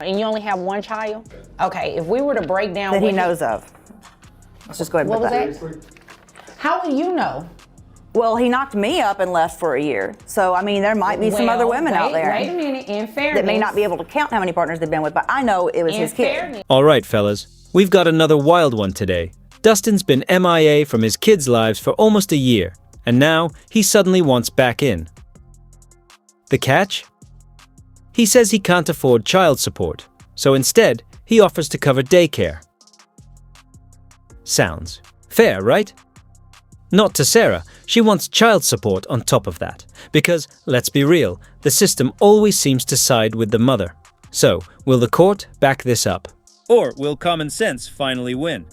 And you only have one child? Okay, if we were to break down that he knows of. Let's just go ahead and what put was that. that? How would you know? Well, he knocked me up and left for a year. So, I mean, there might be some other women out there Wait a minute, in fairness. that may not be able to count how many partners they've been with, but I know it was his kid. All right, fellas, we've got another wild one today. Dustin's been MIA from his kids' lives for almost a year, and now he suddenly wants back in. The catch? He says he can't afford child support, so instead, he offers to cover daycare. Sounds fair, right? Not to Sarah. She wants child support on top of that. Because, let's be real, the system always seems to side with the mother. So, will the court back this up? Or will common sense finally win?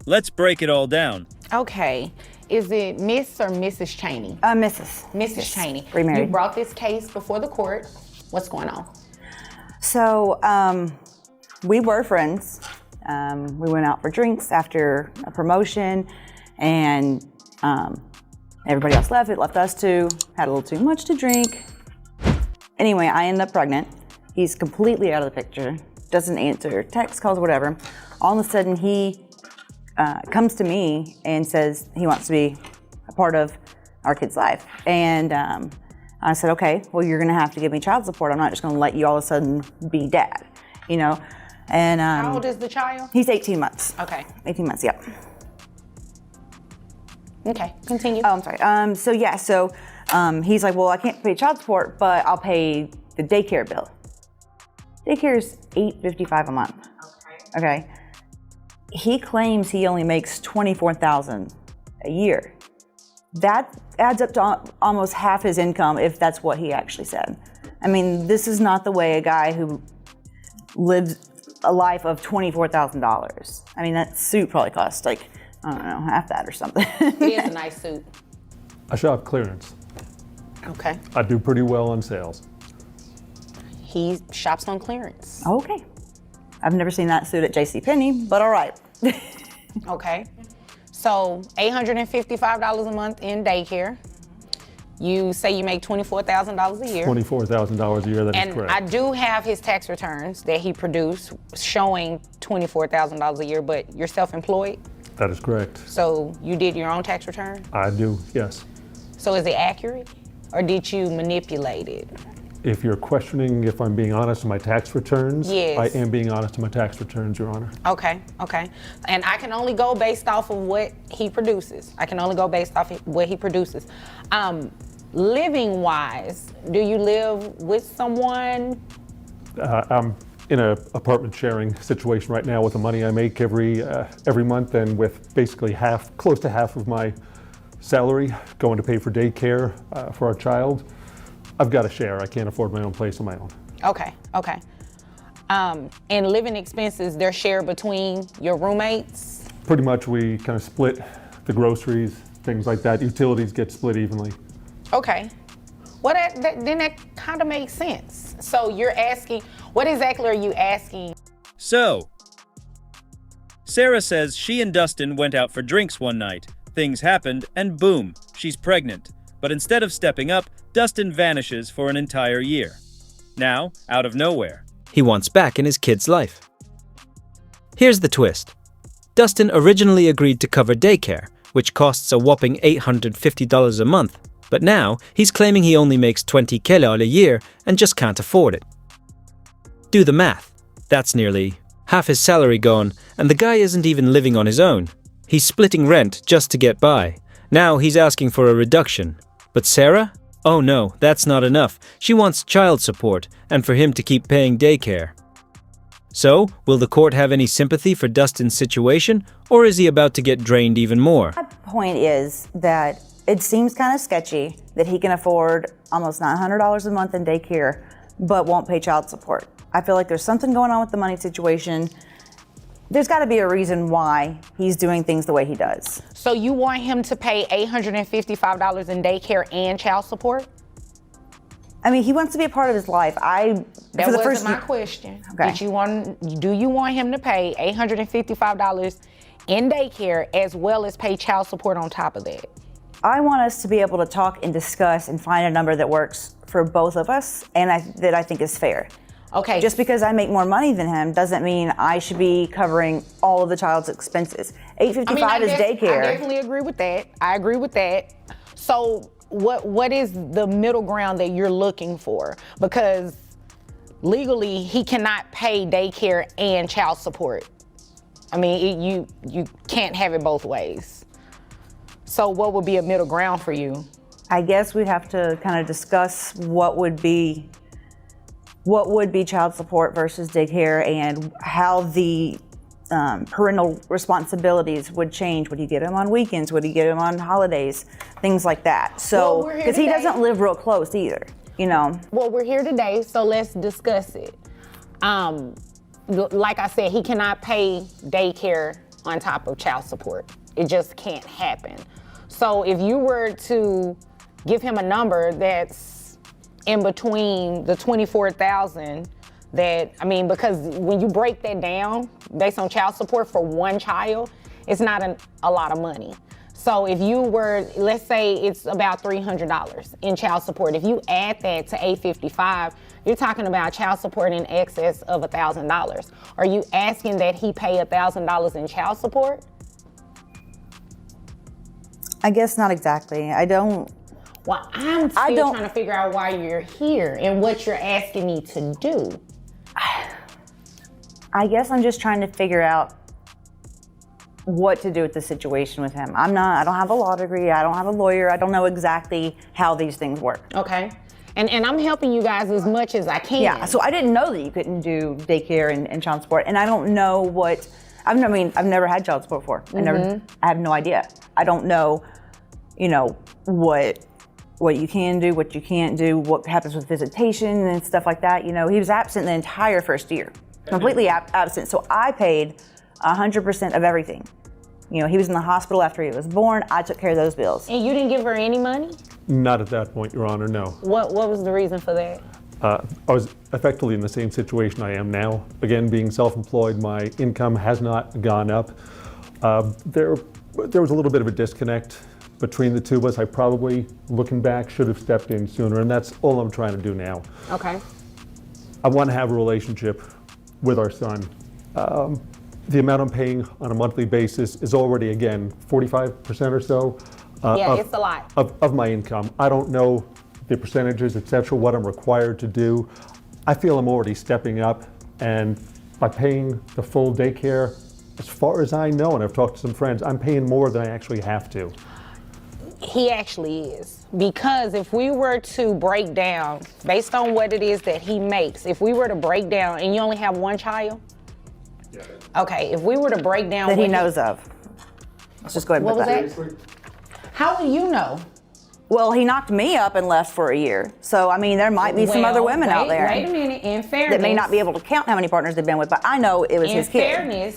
Let's break it all down. Okay. Is it Miss or Mrs. Cheney? Mrs. Mrs. Cheney. Remarried. You brought this case before the court. What's going on? So, we were friends. We went out for drinks after a promotion, and everybody else left. It left us two. Had a little too much to drink. Anyway, I ended up pregnant. He's completely out of the picture. Doesn't answer text calls, whatever. All of a sudden, he comes to me and says he wants to be a part of our kid's life. And I said, okay, well, you're gonna have to give me child support. I'm not just gonna let you all of a sudden be dad, you know? And How old is the child? He's 18 months. Okay. 18 months, yep. Okay, continue. Oh, I'm sorry. So he's like, well, I can't pay child support, but I'll pay the daycare bill. Daycare is $8.55 a month. Okay. He claims he only makes $24,000 a year. That adds up to almost half his income if that's what he actually said. I mean, this is not the way a guy who lives a life of $24,000. I mean, that suit probably costs like, I don't know, half that or something. It is a nice suit. I shop clearance. Okay. I do pretty well on sales. He shops on clearance. Okay. I've never seen that suit at JCPenney, but all right. Okay. So $855 a month in daycare. You say you make $24,000 a year. $24,000 a year, that is And correct. I do have his tax returns that he produced showing $24,000 a year, but you're self-employed? That is correct. So you did your own tax return? I do, yes. So is it accurate? Or did you manipulate it? If you're questioning if I'm being honest in my tax returns, Yes. I am being honest in my tax returns, Your Honor. Okay. And I can only go based off of what he produces. Living wise, do you live with someone? I'm in an apartment sharing situation right now with the money I make every month, and with basically close to half of my salary going to pay for daycare for our child. I've got to share. I can't afford my own place on my own. Okay. And living expenses, they're shared between your roommates? Pretty much we kind of split the groceries, things like that. Utilities get split evenly. Okay. Well, then that kind of makes sense. So you're asking, what exactly are you asking? So, Sarah says she and Dustin went out for drinks one night. Things happened, and boom, she's pregnant. But instead of stepping up, Dustin vanishes for an entire year. Now, out of nowhere, he wants back in his kid's life. Here's the twist. Dustin originally agreed to cover daycare, which costs a whopping $850 a month. But now, he's claiming he only makes $20,000 a year and just can't afford it. Do the math. That's nearly half his salary gone, and the guy isn't even living on his own. He's splitting rent just to get by. Now he's asking for a reduction. But Sarah? Oh no, that's not enough. She wants child support, and for him to keep paying daycare. So, will the court have any sympathy for Dustin's situation, or is he about to get drained even more? My point is that it seems kind of sketchy that he can afford almost $900 a month in daycare, but won't pay child support. I feel like there's something going on with the money situation. There's got to be a reason why he's doing things the way he does. So you want him to pay $855 in daycare and child support? I mean, he wants to be a part of his life. That wasn't my question. Okay. Do you want him to pay $855 in daycare as well as pay child support on top of that? I want us to be able to talk and discuss and find a number that works for both of us and that I think is fair. Okay. Just because I make more money than him doesn't mean I should be covering all of the child's expenses. $8.55 is daycare. I definitely agree with that. I agree with that. So what is the middle ground that you're looking for? Because legally, he cannot pay daycare and child support. I mean, you can't have it both ways. So what would be a middle ground for you? I guess we'd have to kind of discuss what would be child support versus daycare and how the parental responsibilities would change. Would he get him on weekends? Would he get him on holidays? Things like that. So, Well, because he doesn't live real close either, you know. Well, we're here today, so let's discuss it. Like I said, he cannot pay daycare on top of child support. It just can't happen. So if you were to give him a number that's in between the 24,000 that, I mean, because when you break that down based on child support for one child, it's not a lot of money. So if you were, let's say it's about $300 in child support. If you add that to $855, you're talking about child support in excess of $1,000. Are you asking that he pay $1,000 in child support? I guess not exactly. I don't. Well, I'm still trying to figure out why you're here and what you're asking me to do. I guess I'm just trying to figure out what to do with the situation with him. I don't have a law degree. I don't have a lawyer. I don't know exactly how these things work. Okay. And I'm helping you guys as much as I can. Yeah, so I didn't know that you couldn't do daycare and child support. And I don't know what, I've never had child support before. I have no idea. I don't know, what you can do, what you can't do, what happens with visitation and stuff like that. He was absent the entire first year, completely absent. So I paid 100% of everything. He was in the hospital after he was born. I took care of those bills. And you didn't give her any money? Not at that point, Your Honor, no. What was the reason for that? I was effectively in the same situation I am now. Again, being self-employed, my income has not gone up. There was a little bit of a disconnect between the two of us. I probably, looking back, should have stepped in sooner, and that's all I'm trying to do now. Okay. I want to have a relationship with our son. The amount I'm paying on a monthly basis is already, again, 45% or so. It's a lot. Of my income. I don't know the percentages, et cetera, what I'm required to do. I feel I'm already stepping up, and by paying the full daycare, as far as I know, and I've talked to some friends, I'm paying more than I actually have to. He actually is. Because if we were to break down, based on what it is that he makes, if we were to break down, and you only have one child? Yeah. Okay, if we were to break down that he knows of. Let's just go ahead and What put was that. How do you know? Well, he knocked me up and left for a year. So, there might be some other women out there. Wait a minute, in fairness. That may not be able to count how many partners they've been with, but I know it was his kid.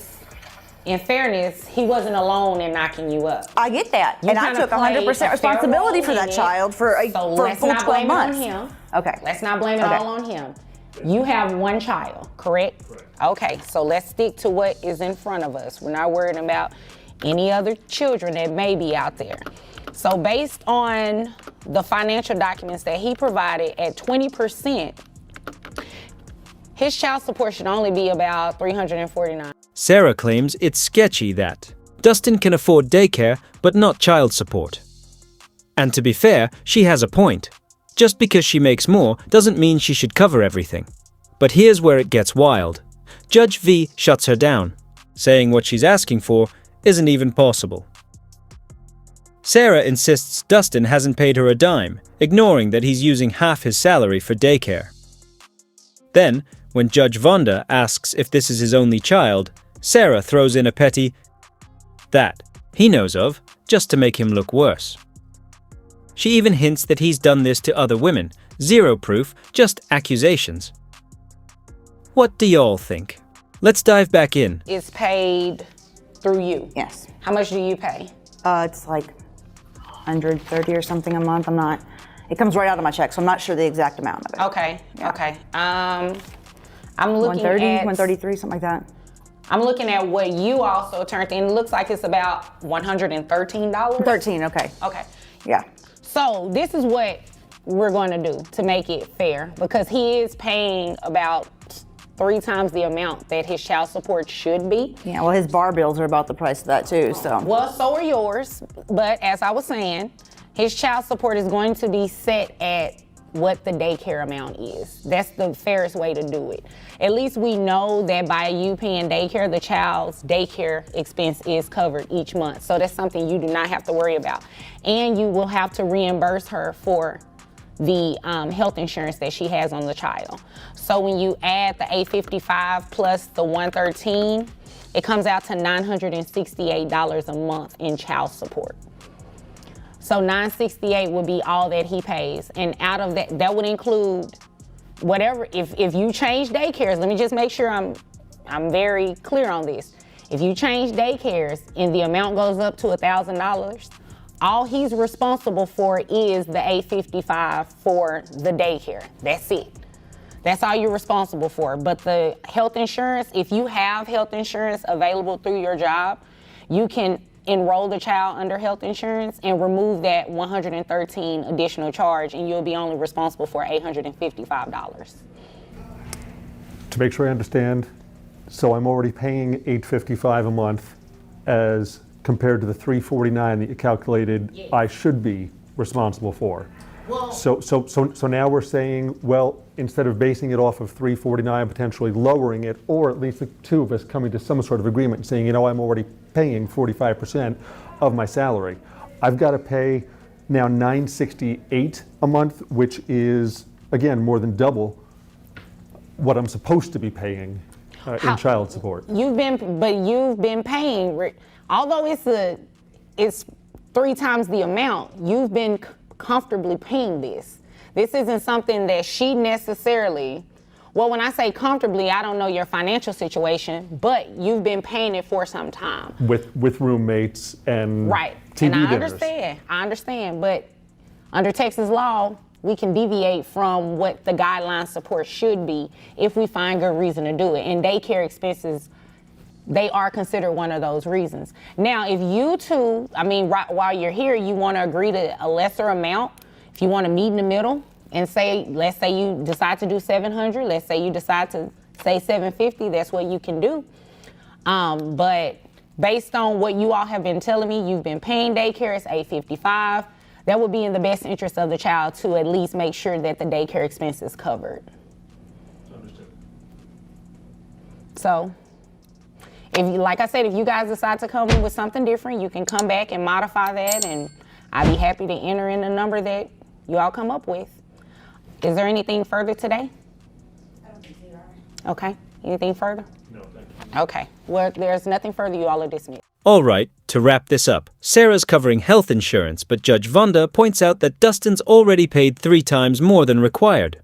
In fairness, he wasn't alone in knocking you up. I get that. And I took 100% responsibility for that child for a full 12 months. Okay. Let's not blame it all on him. You have one child, correct? Correct. Okay, so let's stick to what is in front of us. We're not worried about any other children that may be out there. So based on the financial documents that he provided at 20%, his child support should only be about $349. Sarah claims it's sketchy that Dustin can afford daycare but not child support. And to be fair, she has a point. Just because she makes more doesn't mean she should cover everything. But here's where it gets wild. Judge V shuts her down, saying what she's asking for isn't even possible. Sarah insists Dustin hasn't paid her a dime, ignoring that he's using half his salary for daycare. Then, when Judge Vonda asks if this is his only child, Sarah throws in a petty that he knows of, just to make him look worse. She even hints that he's done this to other women. Zero proof, just accusations. What do y'all think? Let's dive back in. It's paid through you. Yes. How much do you pay? It's like 130 or something a month. It comes right out of my check, so I'm not sure the exact amount of it. Okay, Yeah. okay. I'm looking 130, at 133, something like that. I'm looking at what you also turned in. It looks like it's about $113. 13, okay. Okay. Yeah. So this is what we're going to do to make it fair, because he is paying about 3 times the amount that his child support should be. Yeah, well, his bar bills are about the price of that too, so. Well, so are yours, but as I was saying, his child support is going to be set at what the daycare amount is. That's the fairest way to do it. At least we know that by you paying daycare, the child's daycare expense is covered each month. So that's something you do not have to worry about. And you will have to reimburse her for the health insurance that she has on the child. So when you add the $855 plus the $113, it comes out to $968 a month in child support. So $968 would be all that he pays. And out of that, that would include whatever, if you change daycares, let me just make sure I'm very clear on this. If you change daycares and the amount goes up to $1,000, all he's responsible for is the $855 for the daycare. That's it. That's all you're responsible for. But the health insurance, if you have health insurance available through your job, you can enroll the child under health insurance and remove that $113 additional charge, and you'll be only responsible for $855. To make sure I understand, so I'm already paying $855 a month as compared to the $349 that you calculated. Yes. I should be responsible for. So now we're saying, well, instead of basing it off of $349, potentially lowering it, or at least the two of us coming to some sort of agreement and saying, I'm already paying 45% of my salary. I've got to pay now $968 a month, which is, again, more than double what I'm supposed to be paying in child support. You've been paying, although it's 3 times the amount, you've been comfortably paying this. This isn't something that she necessarily, well, when I say comfortably, I don't know your financial situation, but you've been paying it for some time. With roommates and right. TV and I dinners. I understand, but under Texas law, we can deviate from what the guideline support should be if we find good reason to do it. And daycare expenses, they are considered one of those reasons. Now, if you two, while you're here, you want to agree to a lesser amount, if you want to meet in the middle and say, let's say you decide to do $700, let's say you decide to say $750, that's what you can do. But based on what you all have been telling me, you've been paying daycare, it's $855. That would be in the best interest of the child to at least make sure that the daycare expense is covered. Understood. So, like I said, if you guys decide to come in with something different, you can come back and modify that, and I'd be happy to enter in the number that you all come up with. Is there anything further today? I don't think so, right? Okay. Anything further? No, thank you. Okay. Well, there's nothing further. You all are dismissed. All right, to wrap this up, Sarah's covering health insurance, but Judge Vonda points out that Dustin's already paid 3 times more than required.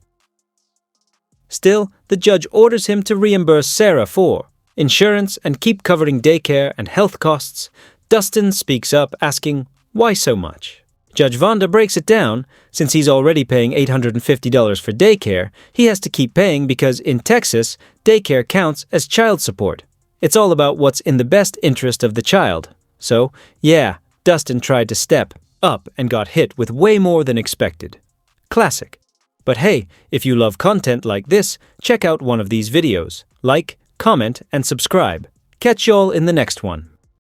Still, the judge orders him to reimburse Sarah for insurance and keep covering daycare and health costs. Dustin speaks up, asking, why so much? Judge Vonda breaks it down. Since he's already paying $850 for daycare, he has to keep paying because in Texas, daycare counts as child support. It's all about what's in the best interest of the child. So, yeah, Dustin tried to step up and got hit with way more than expected. Classic. But hey, if you love content like this, check out one of these videos. Like, comment, and subscribe. Catch y'all in the next one.